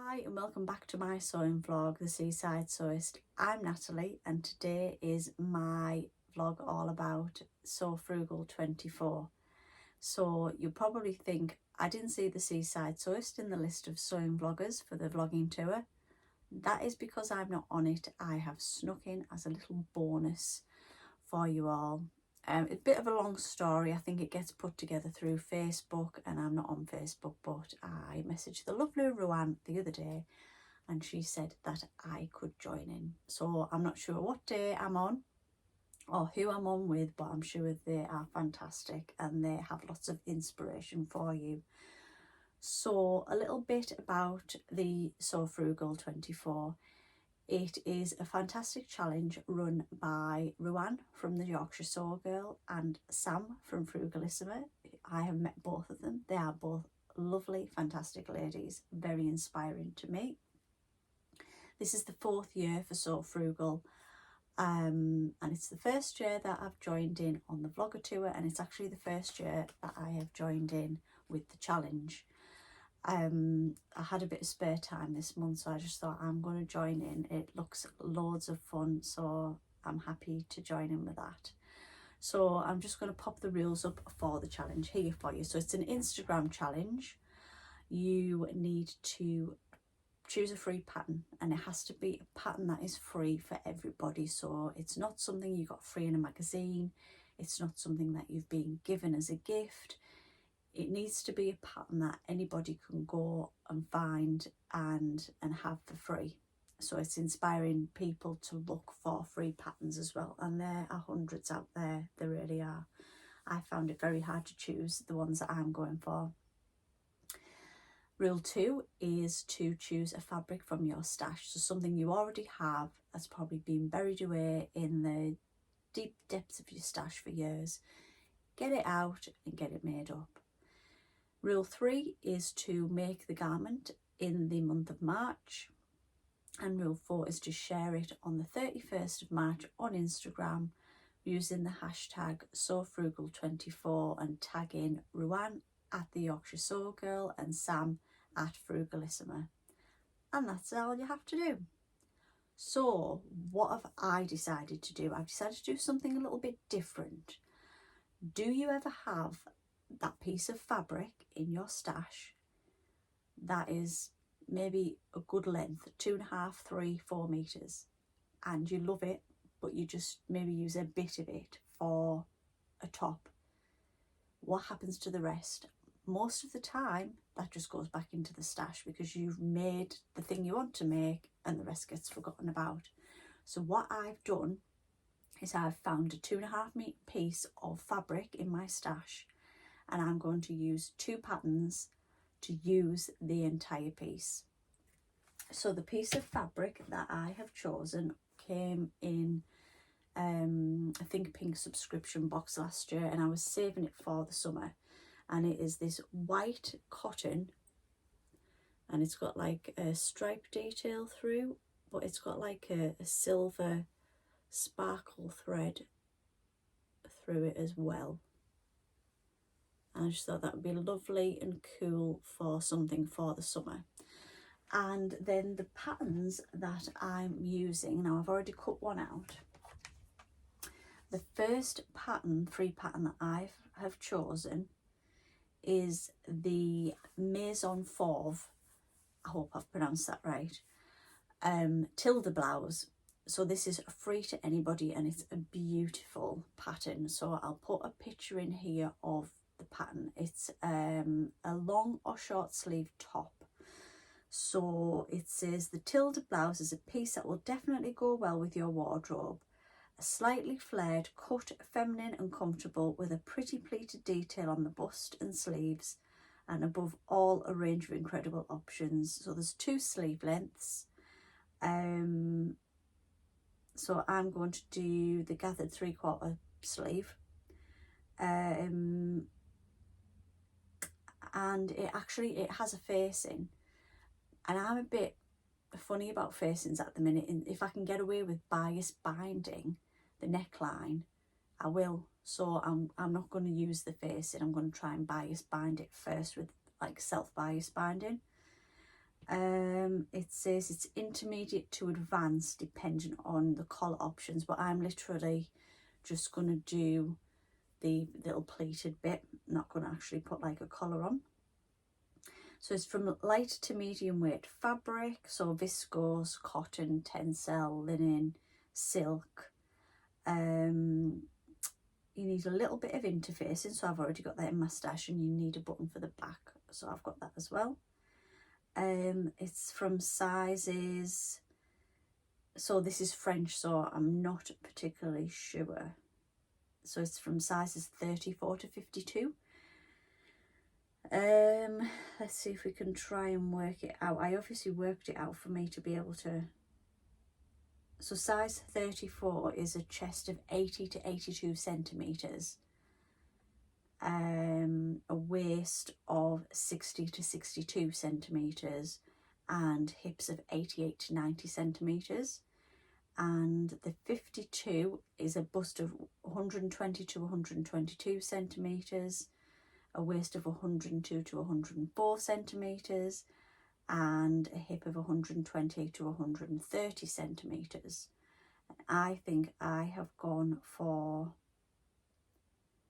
Hi and welcome back to my sewing vlog, The Seaside Sewist. I'm Natalie and today is my vlog all about So Frugal 24. So you'll probably think I didn't see The Seaside Sewist in the list of sewing vloggers for the vlogging tour. That is because I'm not on it. I have snuck in as a little bonus for you all. It's a bit of a long story. I think it gets put together through Facebook and I'm not on Facebook, but I messaged the lovely Ruan the other day and she said that I could join in. So I'm not sure what day I'm on or who I'm on with, but I'm sure they are fantastic and they have lots of inspiration for you. So a little bit about the So Frugal 24. It is a fantastic challenge run by Ruan from the Yorkshire Sew Girl and Sam from Frigalisima. I have met both of them. They are both lovely, fantastic ladies, very inspiring to me. This is the 4th year for So Frugal, and it's the first year that I've joined in on the vlogger tour, and it's actually the first year that I have joined in with the challenge. I had a bit of spare time this month, so I just thought I'm going to join in. It looks loads of fun, so I'm happy to join in with that. So I'm just going to pop the rules up for the challenge here for you. So it's an Instagram challenge. You need to choose a free pattern, and it has to be a pattern that is free for everybody. So it's not something you got free in a magazine. It's not something that you've been given as a gift. It needs to be a pattern that anybody can go and find and have for free. So it's inspiring people to look for free patterns as well. And there are hundreds out there, there really are. I found it very hard to choose the ones that I'm going for. Rule 2 is to choose a fabric from your stash. So something you already have that's probably been buried away in the deep depths of your stash for years. Get it out and get it made up. Rule 3 is to make the garment in the month of March, and rule 4 is to share it on the 31st of March on Instagram using the hashtag SoFrugal24 and tag in Ruan at the Yorkshire Sew Girl and Sam at Frigalisima. And that's all you have to do. So what have I decided to do? I've decided to do something a little bit different. Do you ever have that piece of fabric in your stash that is maybe a good length, 2.5, 3, 4 meters, and you love it, but you just maybe use a bit of it for a top? What happens to the rest? Most of the time that just goes back into the stash because you've made the thing you want to make and the rest gets forgotten about. So what I've done is I've found a 2.5 meter piece of fabric in my stash, and I'm going to use 2 patterns to use the entire piece. So the piece of fabric that I have chosen came in I think a pink subscription box last year, and I was saving it for the summer, and it is this white cotton, and it's got like a stripe detail through, but it's got like a silver sparkle thread through it as well. I just thought that would be lovely and cool for something for the summer. And then the patterns that I'm using, now I've already cut one out. The first pattern, free pattern that I have chosen is the Maison Fauve. I hope I've pronounced that right. Tilda blouse. So this is free to anybody and it's a beautiful pattern. So I'll put a picture in here of the pattern. It's a long or short sleeve top. So it says the Tilda blouse is a piece that will definitely go well with your wardrobe. A slightly flared cut, feminine and comfortable, with a pretty pleated detail on the bust and sleeves, and above all a range of incredible options. So there's 2 sleeve lengths. So I'm going to do the gathered 3/4 sleeve. And it has a facing, and I'm a bit funny about facings at the minute. If I can get away with bias binding the neckline, I will. So I'm not going to use the facing. I'm going to try and bias bind it first with like self bias binding. It says it's intermediate to advanced depending on the collar options, but I'm literally just going to do the little pleated bit. I'm not going to actually put like a collar on. So it's from light to medium weight fabric, so viscose, cotton, tencel, linen, silk. You need a little bit of interfacing, so I've already got that in my stash, and you need a button for the back, so I've got that as well. It's from sizes, so this is French, so I'm not particularly sure. So it's from sizes 34 to 52. Let's see if we can try and work it out. I obviously worked it out for me to be able to. So size 34 is a chest of 80 to 82 centimetres. A waist of 60 to 62 centimetres and hips of 88 to 90 centimetres. And the 52 is a bust of 120 to 122 centimetres, a waist of 102 to 104 centimetres, and a hip of 120 to 130 centimetres. I think I have gone for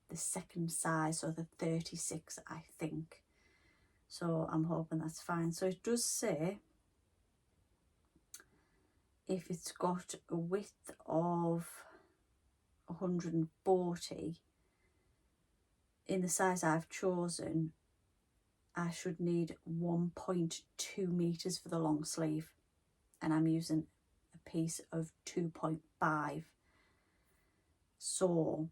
the second size, or the 36, I think. So I'm hoping that's fine. So it does say if it's got a width of 140, in the size I've chosen, I should need 1.2 meters for the long sleeve, and I'm using a piece of 2.5. So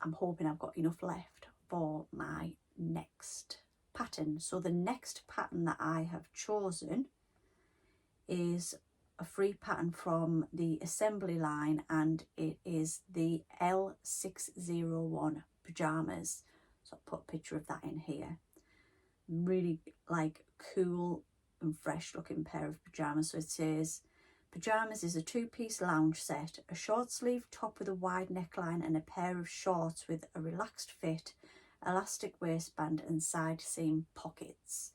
I'm hoping I've got enough left for my next pattern. So the next pattern that I have chosen is a free pattern from the assembly line, and it is the L601 Pyjamas. So I'll put a picture of that in here. Really like cool and fresh looking pair of pyjamas. So it says Pyjamas is a two-piece lounge set, a short sleeve top with a wide neckline and a pair of shorts with a relaxed fit, elastic waistband and side seam pockets.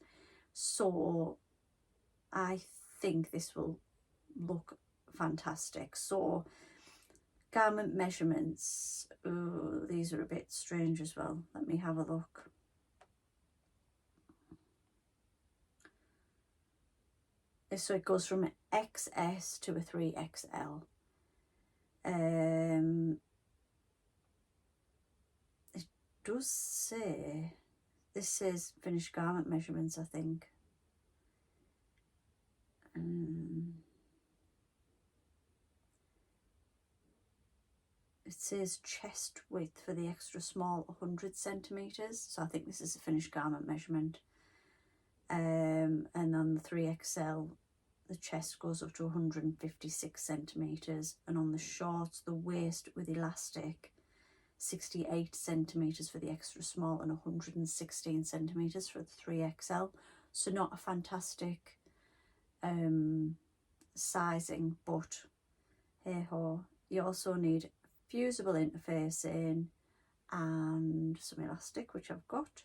So I think this will look fantastic. So garment measurements, these are a bit strange as well. Let me have a look. So it goes from an XS to a 3XL. It does say, this says finished garment measurements, I think. It says chest width for the extra small 100 centimetres. So I think this is a finished garment measurement. And on the 3XL, the chest goes up to 156 centimetres, and on the shorts, the waist with elastic, 68 centimetres for the extra small and 116 centimetres for the 3XL. So not a fantastic sizing, but hey ho. You also need fusible interfacing and some elastic, which I've got.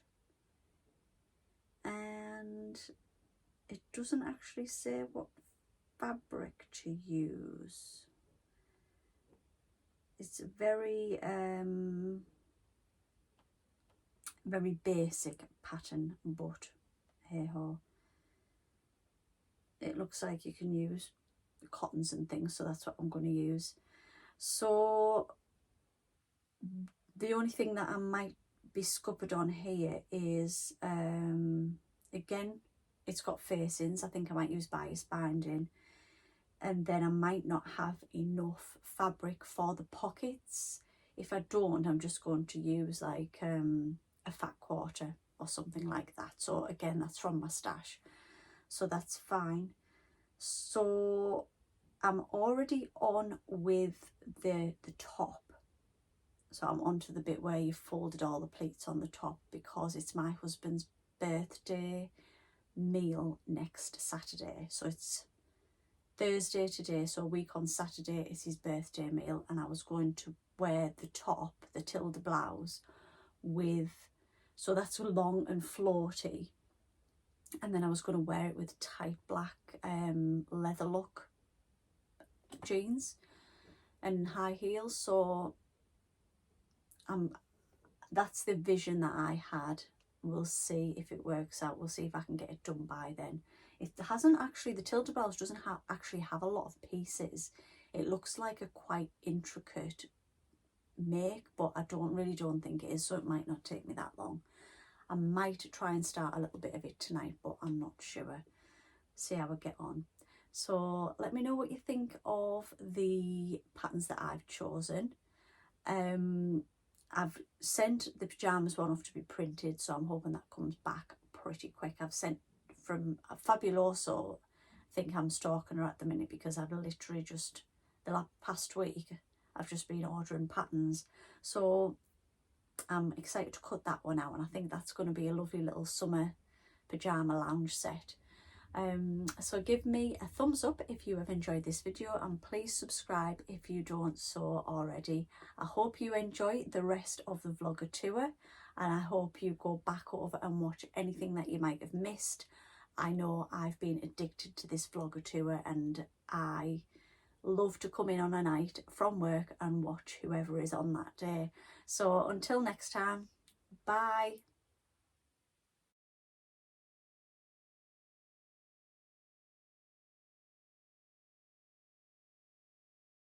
And it doesn't actually say what fabric to use. It's a very very basic pattern, but hey ho. It looks like you can use cottons and things, so that's what I'm going to use. So the only thing that I might be scuppered on here is again, it's got facings. I think I might use bias binding, and then I might not have enough fabric for the pockets. If I don't, I'm just going to use like a fat quarter or something like that. So again, that's from my stash, so that's fine. So I'm already on with the top. So I'm onto the bit where you folded all the pleats on the top, because it's my husband's birthday meal next Saturday. So it's Thursday today, so a week on Saturday is his birthday meal, and I was going to wear the top, the Tilda blouse, with, so that's long and floaty, and then I was going to wear it with tight black leather look jeans and high heels. So that's the vision that I had. We'll see if it works out. We'll see if I can get it done by then. It hasn't actually, the Tilda blouse doesn't actually have a lot of pieces. It looks like a quite intricate make, but I really don't think it is, so it might not take me that long. I might try and start a little bit of it tonight, but I'm not sure. See how I get on. So let me know what you think of the patterns that I've chosen. I've sent the pyjamas one off to be printed, so I'm hoping that comes back pretty quick. I've sent from Fabuloso. I think I'm stalking her at the minute because I've literally just, the past week, I've just been ordering patterns. So I'm excited to cut that one out, and I think that's going to be a lovely little summer pyjama lounge set. So give me a thumbs up if you have enjoyed this video, and please subscribe if you don't so already. I hope you enjoy the rest of the vlogger tour, and I hope you go back over and watch anything that you might have missed. I know I've been addicted to this vlogger tour, and I love to come in on a night from work and watch whoever is on that day. So until next time, bye.